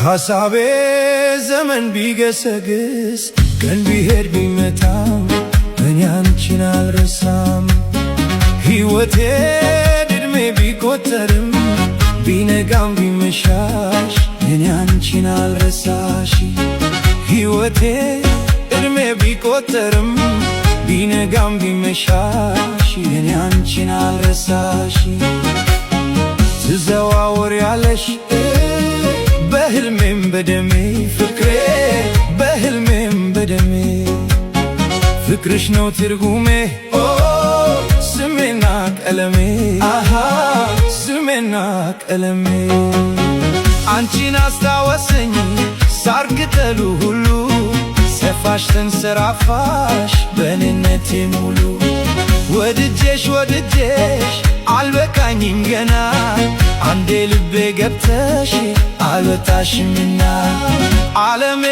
ሐሳቤ ዘመን ቢገሰግስ ቀን ቢሄድ ቢመታም እኔ አንቺን አልረሳም። ሕይወቴ ዕድሜ ቢቆጠርም ቢነጋም ቢመሻሽ እኔ አንቺን አልረሳሽ። ሕይወቴ ዕድሜ ቢቆጠርም ቢነጋም ቢመሻሽ እኔ አንቺን አልረሳሽ። ትዘዋወሪያለሽ በሕልሜም በደሜ ፍቅሬ በሕልሜም በደሜ ፍቅርሽ ነው ትርጉሜ ስሜና ቀለሜ ስሜና ቀለሜ። አንቺን አስታወሰኝ ሳር ቅጠሉ ሁሉ ሰፋሽ ተንሰራፋሽ በኔነቴ ሙሉ። ወድጄሽ አልበቃኝም ገና አንዴ ልቤ ገብተሽ አልወጣሽምና። ዓለሜ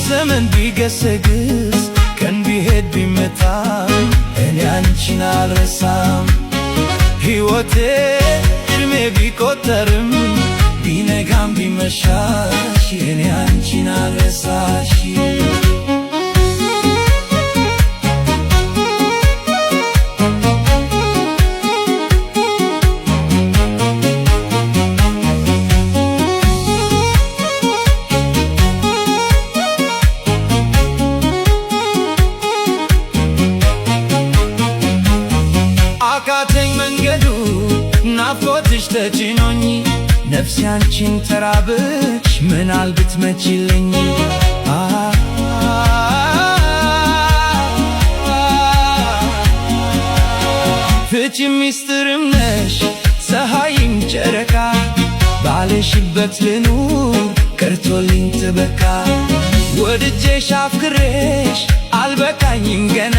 ዘመን ቢገሰግስ ቀን ቢሄድ ቢመታም እኔ አንቺን አልረሳም። ሕይወቴ ዕድሜ ቢቆጠርም ቢነጋም ቢመሻሽ እኔ አንቺን አልረሳሽ። አቃተኝ መንገዱ ናፍቆትሽ ተጭኖኝ ነፍሴ አንቺን ተራበች ምናል ብትመጪልኝ። ፍቺም ሚስጥርም ነሽ ፀሐይም ጨረቃ ባለሽበት ልኑር ቀርቶልኝ ትበቃ። ወድጄሽ አፍቅሬሽ አልበቃኝም ገና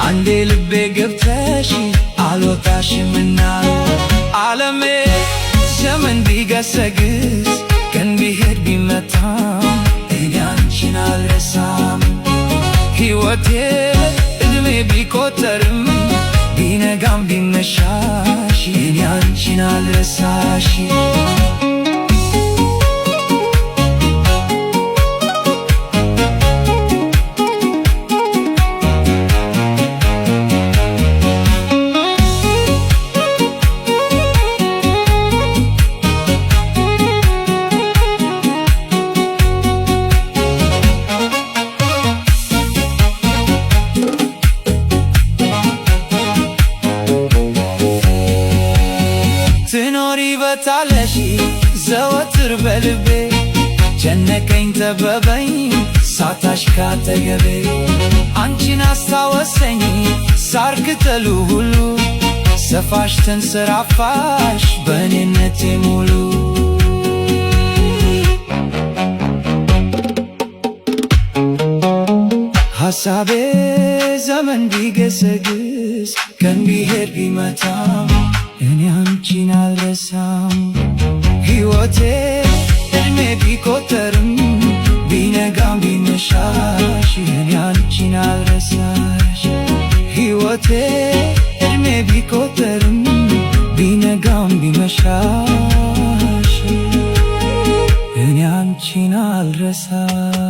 አንዴ ልቤ ገብተሽ አልወጣሽምና። ዓለሜ ዘመን ቢገሰግስ ቀን ቢሄድ ቢመታም እኔ አንቺን አልረሳም። ሕይወቴ ዕድሜ ቢቆጠርም ቢነጋም ቢመሻሽ እኔ አንቺን አልረሳሽ። ትኖሪበታለሽ ዘወትር በልቤ ጨነቀኝ ጠበበኝ ሳታሽ ካጠገቤ። አንቺን አስታወሰኝ ሳር ቅጠሉ ሁሉ ሰፋሽ ተንሰራፋሽ በኔነቴ ሙሉ። ሐሳቤ ዘመን ቢገሰግስ ቀን ቢሄድ ቢመታም እኔ አንቺን አልረሳም። ሕይወቴ ዕድሜ ቢቆጠርም ቢነጋም ቢመሻሽ እኔ አንቺን አልረሳሽ። ሕይወቴ ዕድሜ ቢቆጠርም ቢነጋም ቢመሻሽ እኔ አንቺን አልረሳሽ።